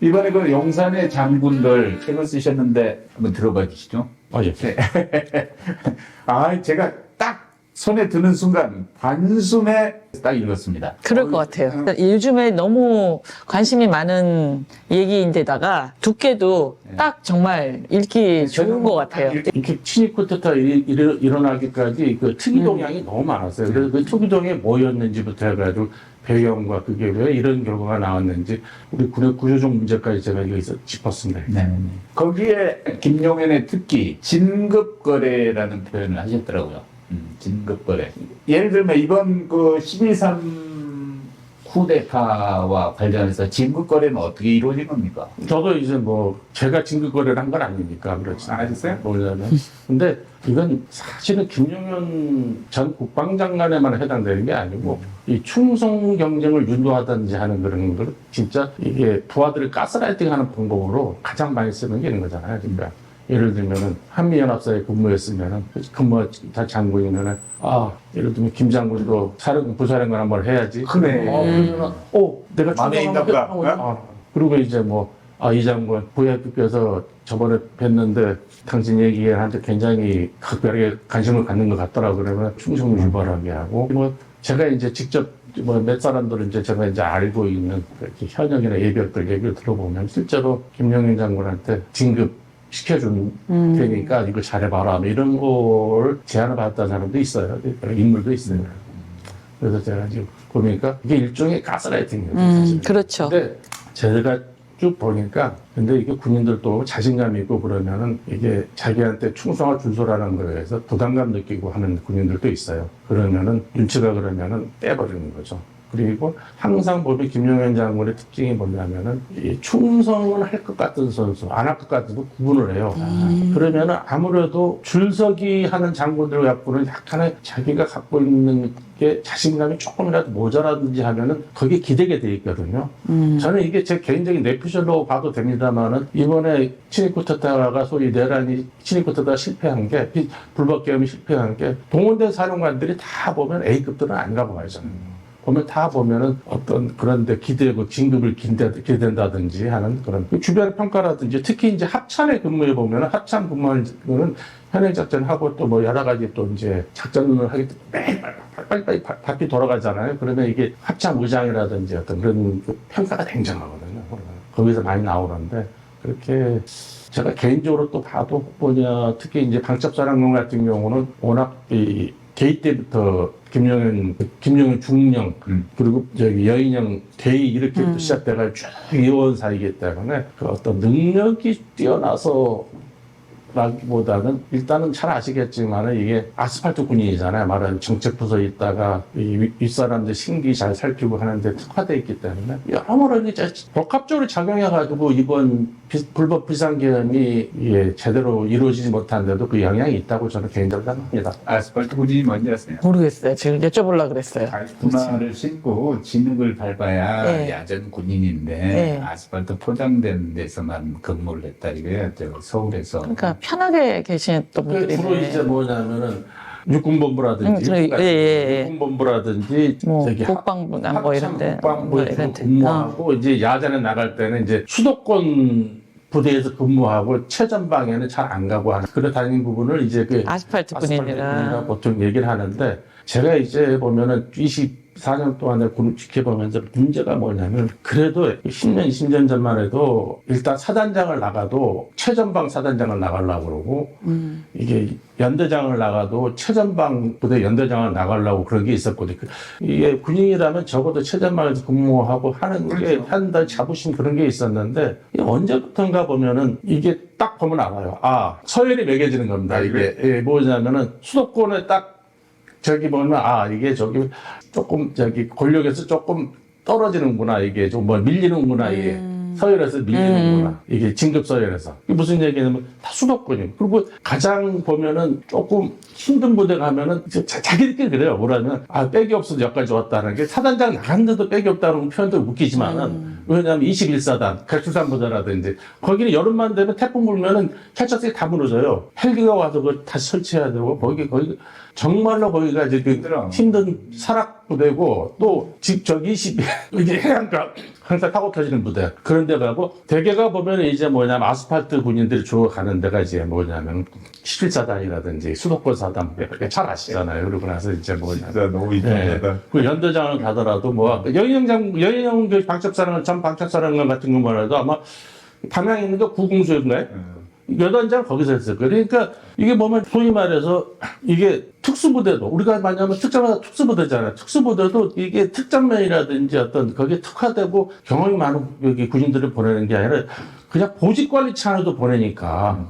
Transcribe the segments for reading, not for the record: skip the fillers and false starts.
이번에 그 용산의 장군들 책을 쓰셨는데 한번 들어봐 주시죠. 예. 네. 아, 제가 딱 손에 드는 순간 단숨에 딱 읽었습니다. 그럴 것 같아요. 요즘에 너무 관심이 많은 얘기인데다가 두께도 딱 정말 읽기 좋은 것 같아요. 이렇게 친입 쿠데타 일어나기까지 그 특이 동향이 너무 많았어요. 그래서 그 특이 동향이 뭐였는지부터 해가지고 배경과 그게 왜 이런 결과가 나왔는지 우리 군의 구조적 문제까지 제가 여기서 짚었습니다. 네. 거기에 김용현의 특기 진급거래라는 표현을 하셨더라고요. 진급거래. 예를 들면 이번 그 12.3 쿠데타와 관련해서 진급거래는 어떻게 이루어진 겁니까? 저도 이제 뭐 제가 진급거래를 한 건 아니니까 그렇지. 안 하셨어요? 뭐냐면 근데 이건 사실은 김용현 전 국방장관에만 해당되는 게 아니고 이 충성 경쟁을 유도하든지 하는 그런 걸 진짜 이게 부하들을 가스라이팅하는 방법으로 가장 많이 쓰는 게 있는 거잖아요. 그러니까 예를 들면은 한미연합사에 근무했으면은 근무한 장군이면은 예를 들면 김 장군도 부사령관 한번 해야지. 그래. 그러면 내가 마음에 있나 보다. 그리고 이제 뭐 이 장군 VIP께서 저번에 뵀는데 당신 얘기한테 굉장히 각별하게 관심을 갖는 것 같더라고. 그러면 충성을 유발하게 하고 뭐 제가 이제 직접 뭐 몇 사람들은 이제 제가 이제 알고 있는 이렇게 현역이나 예비역들 얘기를 들어보면 실제로 김영인 장군한테 진급 시켜준 테니까 이거 잘해봐라 뭐 이런 걸 제안을 받았다는 사람도 있어요. 그런 인물도 있어요. 그래서 제가 지금 보니까 이게 일종의 가스라이팅이에요. 사실은. 그렇죠. 근데 제가 쭉 보니까 근데 이게 군인들도 자신감 있고 그러면은 이게 자기한테 충성을 준수라는 거에 대해서 부담감 느끼고 하는 군인들도 있어요. 그러면은 눈치가 그러면은 빼버리는 거죠. 그리고 항상 보면 김용현 장군의 특징이 뭐냐면은 이 충성을 할 것 같은 선수, 안 할 것 같아도 구분을 해요. 그러면은 아무래도 줄서기 하는 장군들 갖고는 약간의 자기가 갖고 있는 게 자신감이 조금이라도 모자라든지 하면은 거기에 기대게 돼 있거든요. 저는 이게 제 개인적인 내피셜로 봐도 됩니다만은 이번에 친입 쿠데타가 소위 내란이 친입 쿠데타가 실패한 게 불법 계엄이 실패한 게 동원된 사령관들이 다 보면 A급들은 아니라고 말하잖아요. 보면 다 보면은 어떤 그런데 기대고 진급을 기댄다든지 하는 그런 주변 평가라든지 특히 이제 합참에 근무해 보면은 합참 근무하는 거는 현행 작전하고 또 뭐 여러 가지 또 이제 작전을 하기 때문에 빨리 바퀴 돌아가잖아요. 그러면 이게 합참 의장이라든지 어떤 그런 평가가 굉장하거든요. 거기서 많이 나오는데 그렇게 제가 개인적으로 또 봐도 특히 이제 방첩사령관 같은 경우는 워낙 이 개입 때부터 김용현 중령 그리고 여인영 대위 이렇게 시작돼가 쭉 이어온 사이기 때문에 그 어떤 능력이 뛰어나서 라기보다는 일단은 잘 아시겠지만은 이게 아스팔트 군인이잖아요. 말하는 정책부서에 있다가 윗사람들 신기 잘 살피고 하는데 특화되어 있기 때문에 여러모로 이제 복합적으로 작용해가지고 이번 불법 비상계엄이 제대로 이루어지지 못한데도 그 영향이 있다고 저는 개인적으로 생각합니다. 아스팔트 군인이 뭔지 아세요? 모르겠어요. 지금 여쭤보려고 그랬어요. 군화를 신고 진흙을 밟아야 네. 야전 군인인데 네. 아스팔트 포장된 데서만 근무를 했다 이거예요. 서울에서. 그러니까 편하게 계시던 분들이 주로 이제 뭐냐면은 육군본부라든지 육군본부라든지 뭐 저기 국방부나 뭐 이런데 국방부에서 근무하고 이제 야전에 나갈 때는 이제 수도권 부대에서 근무하고 최전방에는 잘 안 가고 하는 그래 다니는 부분을 이제 그 아스팔트 군인이라 보통 얘기를 하는데 제가 이제 보면은 24년 동안에 군을 지켜보면서 문제가 뭐냐면 그래도 10년, 20년 전만 해도 일단 사단장을 나가도 최전방 사단장을 나가려고 그러고 이게 연대장을 나가도 최전방 부대 연대장을 나가려고 그런 게 있었거든요. 이게 군인이라면 적어도 최전방에서 근무하고 하는 게 한 달 자부심 그런 게 있었는데 언제부턴가 보면은 이게 딱 보면 알아요. 서열이 매겨지는 겁니다. 이게 뭐냐면은 수도권에 딱 저기 보면 이게 조금 권력에서 조금 떨어지는구나 이게 좀 뭐 밀리는구나 이게 서열에서 밀리는구나 이게 진급 서열에서 이게 무슨 얘기냐면 다 수도권이에요. 그리고 가장 보면은 조금 힘든 부대 가면은 자기들끼리 그래요. 뭐라면 백이 없어서 여기까지 왔다는 게 사단장 나갔는데도 백이 없다는 표현도 웃기지만은 왜냐하면 21사단 갈수산부대라든지 거기는 여름만 되면 태풍 불면은 헬착들이 다 무너져요. 헬기가 와서 그걸 다시 설치해야 되고 거기 정말로 거기가 이제 그 힘든 부대고 또 저기 20 이게 해안가 항상 타고 터지는 부대 그런 데 가고 대개가 보면 이제 뭐냐면 아스팔트 군인들이 주로 가는 데가 이제 뭐냐면 11사단이라든지 수도권 사단 이렇게 잘 아시잖아요. 그러고 나서 이제 뭐냐면 진짜 너무 이상하다. 그 연대장을 가더라도 뭐 여인영 그 방첩사령관 전 방첩사령관 같은 것만 해도 아마 담양에 있는 게 구공수였나요? 여단장 거기서 했을 거예요. 그러니까 이게 보면 소위 말해서 이게 특수부대도 우리가 만약에 특전마다 특수부대잖아요. 특수부대도 이게 특전면이라든지 어떤 거기에 특화되고 경험이 많은 여기 군인들을 보내는 게 아니라 그냥 보직관리차 안에도 보내니까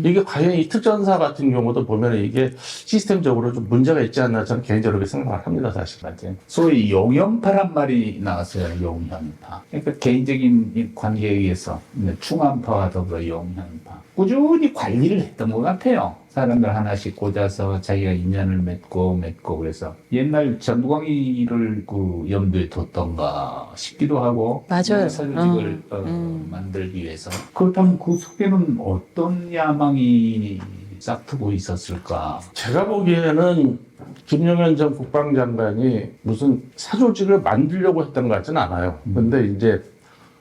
이게 과연 이 특전사 같은 경우도 보면 이게 시스템적으로 좀 문제가 있지 않나 저는 개인적으로 그렇게 생각을 합니다. 사실. 맞아요. 소위 용연파란 말이 나왔어요. 용연파. 그러니까 개인적인 관계에 의해서 충암파와 더불어 용연파. 꾸준히 관리를 했던 것 같아요. 사람들 하나씩 꽂아서 자기가 인연을 맺고 그래서 옛날 전두광이를 그 염두에 뒀던가 싶기도 하고 맞아요. 사조직을 만들기 위해서 그렇다면 그 속에는 어떤 야망이 싹트고 있었을까? 제가 보기에는 김용현 전 국방장관이 무슨 사조직을 만들려고 했던 것 같지는 않아요. 근데 이제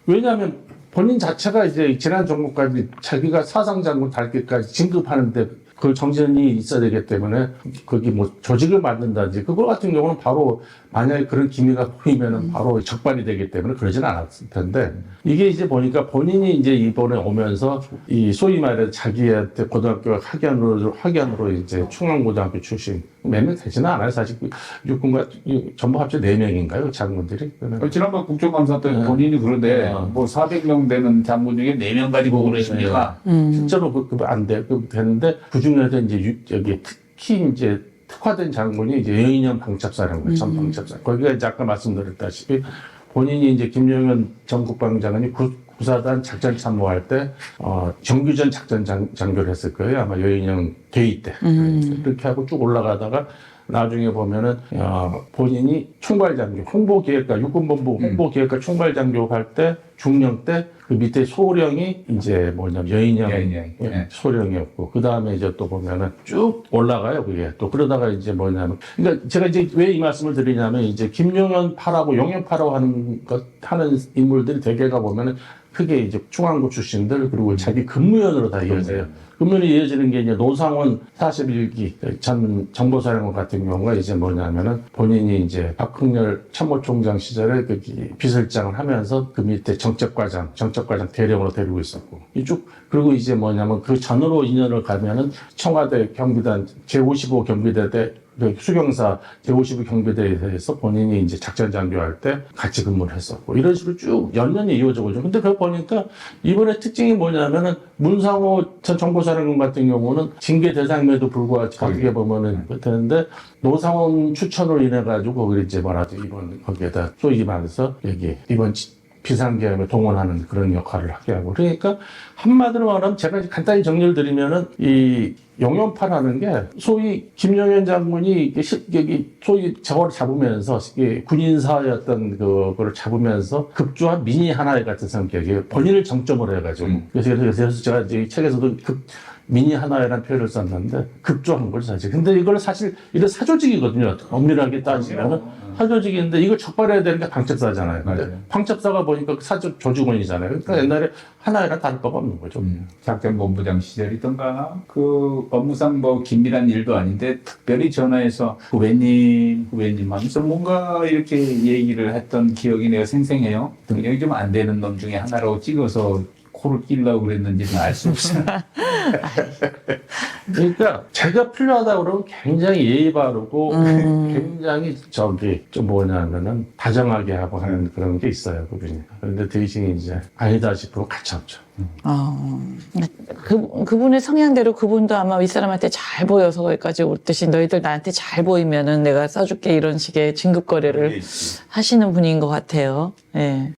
왜냐하면 본인 자체가 이제 지난 정부까지 자기가 사상장군 달기까지 진급하는데 그 정신이 있어야 되기 때문에 거기 뭐 조직을 만든다든지 그거 같은 경우는 바로 만약에 그런 기미가 보이면은 바로 적발이 되기 때문에 그러진 않았을 텐데 이게 이제 보니까 본인이 이제 이번에 오면서 이 소위 말해 자기한테 고등학교 학연으로 이제 충남고등학교 출신 몇 명 되지는 않아요. 사실 육군과 전부 합쳐 4명인가요? 장군들이? 지난번 국정감사 때 본인이 그런데 뭐 400명 되는 장군 중에 4명 가지고 그러시니까 실제로 안 돼. 되는데 그 중에서 이제 여기 특히 이제 특화된 장군이 이제 여인영 방첩사령관, 전 방첩사. 거기가 이제 아까 말씀드렸다시피 본인이 이제 김용현 전 국방장관이 구사단 작전 참모할 때, 정규전 작전 장교를 했을 거예요. 아마 여인영 대위 때. 그렇게 하고 쭉 올라가다가 나중에 보면은, 본인이 총괄장교, 홍보기획과, 육군본부 홍보기획과 총괄장교 할 때, 중령 때, 그 밑에 소령이 이제 뭐냐면 여인영 예. 소령이었고, 그 다음에 이제 또 보면은 쭉 올라가요, 그게. 또 그러다가 이제 뭐냐면, 그러니까 제가 이제 왜 이 말씀을 드리냐면, 이제 김용현 파라고 용현파라고 하는 인물들이 대개가 보면은 크게 이제 중앙부 출신들, 그리고 자기 근무연으로 다 이어져요. 근무연이 이어지는 게 이제 노상원 41기 전 정보사령관 같은 경우가 이제 뭐냐면은 본인이 이제 박흥렬 참모총장 시절에 그 비서실장을 하면서 그 밑에 정책과장 대령으로 데리고 있었고 이쪽 그리고 이제 뭐냐면 그 전으로 인연을 가면은 청와대 경비단 제55 경비대 그 수경사 제55 경비대에 대해서 본인이 이제 작전 장교할 때 같이 근무를 했었고 이런 식으로 쭉 연년이 이어져가지고 근데 그거 보니까 이번에 특징이 뭐냐면은 문상호 전 정보사령관 같은 경우는 징계 대상임에도 불구하고 어떻게 보면은 그랬는데 노상원 추천으로 인해 가지고 거기 이제 뭐라지 이번 거기에다 소위 말해서 여기 이번 비상계엄에 동원하는 그런 역할을 하게 하고 그러니까 한마디로 말하면 제가 간단히 정리를 드리면은 이 용연파라는 게 소위 김용현 장군이 여기 소위 저거를 잡으면서 군인사였던 그거를 잡으면서 급조한 미니 하나의 같은 성격이에요. 본인을 정점으로 해가지고 그래서 제가 이 책에서도 미니 하나라는 표현을 썼는데 급조한 거죠 사실. 근데 이걸 사실 이런 사조직이거든요. 엄밀하게 따지면은 사조직인데 이걸 적발해야 되는 게 방첩사잖아요. 근데 방첩사가 보니까 사조 조직원이잖아요. 그러니까 옛날에 하나랑 다를 바가 없는 거죠. 작전본부장 시절이던가 그 업무상 뭐 긴밀한 일도 아닌데 특별히 전화해서 후배님 하면서 뭔가 이렇게 얘기를 했던 기억이 내가 생생해요. 능력이 좀 안 되는 놈 중에 하나라고 찍어서 코를 끼려고 그랬는지는 알 수 없어요. 그러니까 제가 필요하다 그러면 굉장히 예의 바르고 굉장히 좀 뭐냐면은 다정하게 하고 하는 그런 게 있어요 그분이. 그런데 대신에 이제 아니다 싶으면 가차없죠. 그분의 성향대로 그분도 아마 윗사람한테 잘 보여서 거기까지 올 듯이 너희들 나한테 잘 보이면은 내가 써줄게 이런 식의 진급거래를 하시는 분인 것 같아요. 예.